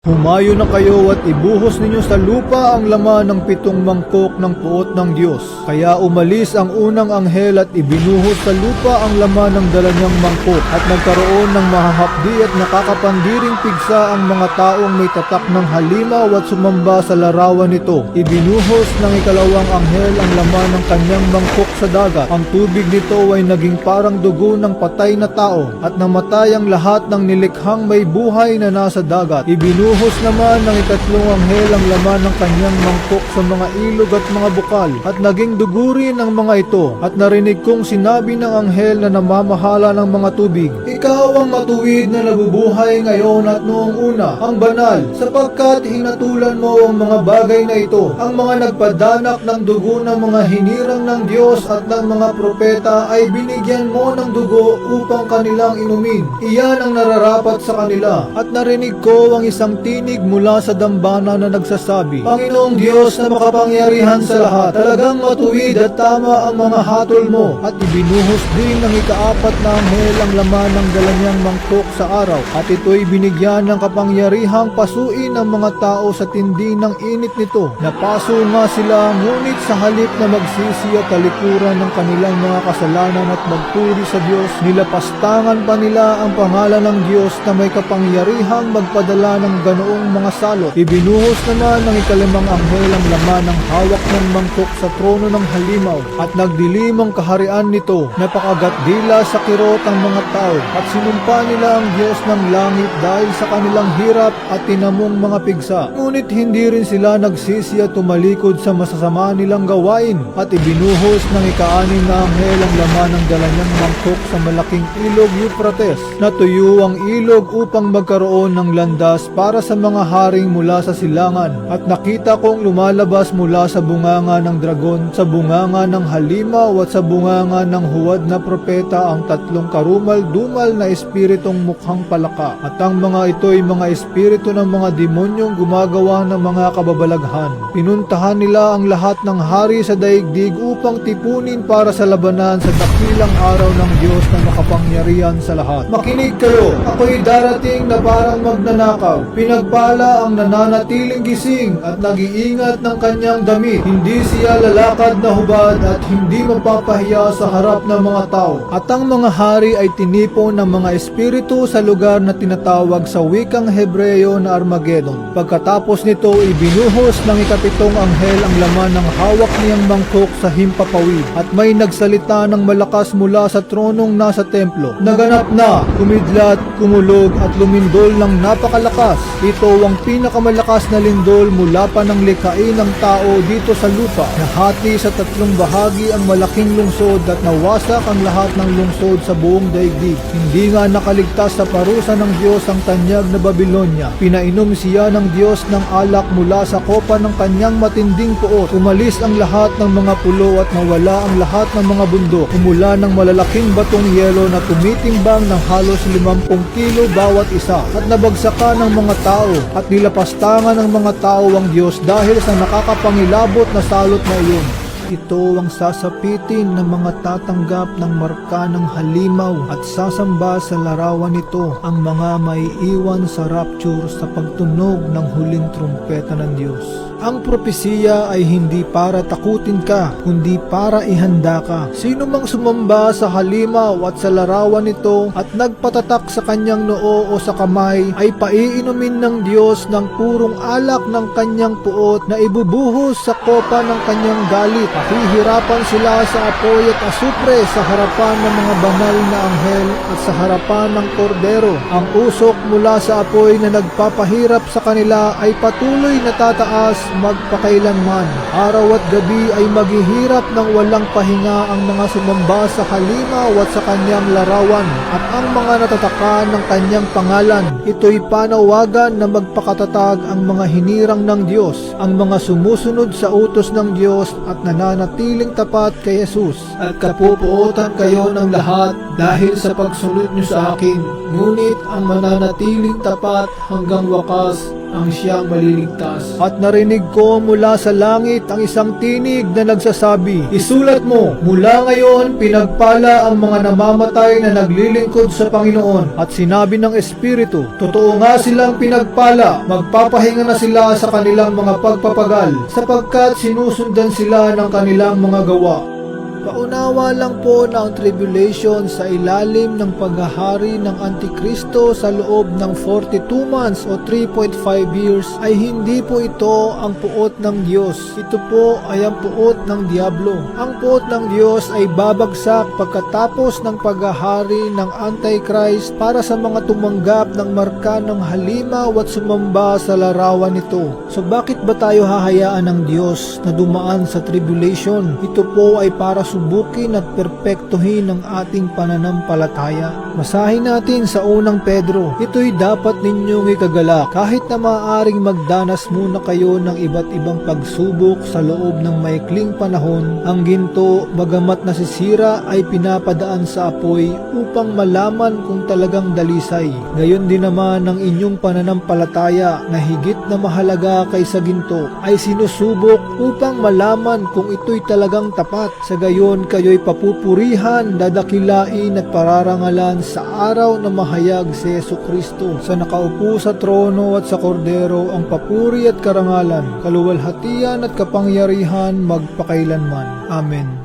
Humayo na kayo at ibuhos ninyo sa lupa ang laman ng 7 mangkok ng puot ng Diyos. Kaya umalis ang unang anghel at ibinuhos sa lupa ang laman ng dala niyang mangkok, at nagkaroon ng mahahapdi at nakakapandiring pigsa ang mga taong may tatak ng halimaw at sumamba sa larawan nito. Ibinuhos ng ikalawang anghel ang laman ng kanyang mangkok sa dagat. Ang tubig nito ay naging parang dugo ng patay na tao, at namatay ang lahat ng nilikhang may buhay na nasa dagat. Ibinuhos naman ng ikatlong anghel ang laman ng kanyang mangkok sa mga ilog at mga bukal, at naging dugo rin ang mga ito. At narinig kong sinabi ng anghel na namamahala ng mga tubig, "Ikaw ang matuwid na nabubuhay ngayon at noong una, ang banal, sapagkat hinatulan mo ang mga bagay na ito. Ang mga nagpadanak ng dugo ng mga hinirang ng Diyos at ng mga propeta ay binigyan mo ng dugo upang kanilang inumin. Iyan ang nararapat sa kanila." At narinig ko ang isang tinig mula sa dambana na nagsasabi, "Panginoong Diyos na makapangyarihan sa lahat, talagang matuwid at tama ang mga hatol mo." At ibinuhos din ng ikaapat na anghel ang laman ng dala niyang mangkok sa araw, at ito'y binigyan ng kapangyarihang pasuin ang mga tao sa tindi ng init nito. Napaso nga sila, ngunit sa halip na magsisi at talikuran ng kanilang mga kasalanan at magpuri sa Diyos, nilapastangan pa nila ang pangalan ng Diyos na may kapangyarihang magpadala ng ganoong mga salot. Ibinuhos naman ng ikalimang anghel ang laman ng hawak ng mangkok sa trono ng halimaw, at nagdilim ang kaharian nito. Napakagatdila sa kirot ang mga tao, at sinumpa nila ang Diyos ng langit dahil sa kanilang hirap at tinamong mga pigsa. Ngunit hindi rin sila nagsisi at tumalikod sa masasama nilang gawain. At ibinuhos ng ika-anim na anghel ang laman ng dala niyang mangkok sa malaking ilog Euphrates. Natuyo ang ilog upang magkaroon ng landas para sa mga haring mula sa silangan, at nakita kong lumalabas mula sa bunganga ng dragon, sa bunganga ng halimaw at sa bunganga ng huwad na propeta ang 3 karumal-dumal na espiritong mukhang palaka. At ang mga ito'y mga espiritu ng mga demonyong gumagawa ng mga kababalaghan. Pinuntahan nila ang lahat ng hari sa daigdig upang tipunin para sa labanan sa dakilang araw ng Diyos na makapangyarihan sa lahat. Makinig kayo, ako'y darating na parang magnanakaw. Pinagpala ang nananatiling gising at nag-iingat ng kanyang damit. Hindi siya lalakad na hubad at hindi mapapahiya sa harap ng mga tao. At ang mga hari ay tinipon ng mga espiritu sa lugar na tinatawag sa wikang Hebreo na Armageddon. Pagkatapos nito, ibinuhos ng ikapitong anghel ang laman ng hawak niyang mangkok sa himpapawid, at may nagsalita ng malakas mula sa tronong nasa templo. "Naganap na, kumidlat, kumulog at lumindol ng napakalakas. Ito ang pinakamalakas na lindol mula pa ng likhain ng tao dito sa lupa. Nahati sa 3 bahagi ang malaking lungsod at nawasak ang lahat ng lungsod sa buong daigdig. Hindi nga nakaligtas sa parusa ng Diyos ang tanyag na Babilonia. Pinainom siya ng Diyos ng alak mula sa kopa ng kanyang matinding puot. Umalis ang lahat ng mga pulo at nawala ang lahat ng mga bundok. Umula ng malalaking batong yelo na tumitimbang ng halos 50 kilo bawat isa, at nabagsakan ng mga tao, at nilapastangan ng mga tao ang Diyos dahil sa nakakapangilabot na salot na iyon. Ito ang sasapitin ng mga tatanggap ng marka ng halimaw at sasamba sa larawan nito, ang mga maiiwan sa rapture sa pagtunog ng huling trumpeta ng Diyos. Ang propesiya ay hindi para takutin ka, kundi para ihanda ka. Sino mang sumamba sa halimaw at sa larawan nito at nagpatatak sa kanyang noo o sa kamay, ay paiinumin ng Diyos ng purong alak ng kanyang puot na ibubuhos sa kopa ng kanyang galit. Hihirapan sila sa apoy at asupre sa harapan ng mga banal na anghel at sa harapan ng kordero. Ang usok mula sa apoy na nagpapahirap sa kanila ay patuloy na tataas magpakailanman. Araw at gabi ay maghihirap ng walang pahinga ang mga sumamba sa halimaw at sa kanyang larawan, at ang mga natatakan ng kanyang pangalan. Ito'y panawagan na magpakatatag ang mga hinirang ng Diyos, ang mga sumusunod sa utos ng Diyos at nananatiling tapat kay Jesus. "At kapupuotan kayo ng lahat dahil sa pagsunod niyo sa akin, ngunit ang mananatiling tapat hanggang wakas ang siyang maliligtas. At narinig ko mula sa langit ang isang tinig na nagsasabi, isulat mo, mula ngayon pinagpala ang mga namamatay na naglilingkod sa Panginoon. At sinabi ng Espiritu, totoo nga silang pinagpala, magpapahinga na sila sa kanilang mga pagpapagal, sapagkat sinusundan sila ng kanilang mga gawa. Paunawa lang po na ang tribulation sa ilalim ng paghahari ng Antikristo sa loob ng 42 months o 3.5 years ay hindi po ito ang puot ng Diyos. Ito po ay ang puot ng Diablo. Ang puot ng Diyos ay babagsak pagkatapos ng paghahari ng Antichrist para sa mga tumanggap ng marka ng halimaw at sumamba sa larawan nito. So bakit ba tayo hahayaan ng Diyos na dumaan sa tribulation? Ito po ay para subukin at perpektuhin ang ating pananampalataya. Basahin natin sa unang Pedro. Ito'y dapat ninyong ikagalak kahit na maaaring magdanas muna kayo ng iba't ibang pagsubok sa loob ng maikling panahon. Ang ginto, bagamat nasisira, ay pinapadaan sa apoy upang malaman kung talagang dalisay. Gayon din naman ang inyong pananampalataya na higit na mahalaga kaysa ginto ay sinusubok upang malaman kung ito'y talagang tapat. Sa gayon kayo'y papupurihan, dadakilain at pararangalan sa araw na mahayag si Jesucristo. Sa nakaupo sa trono at sa kordero ang papuri at karangalan, kaluwalhatian at kapangyarihan magpakailanman. Amen.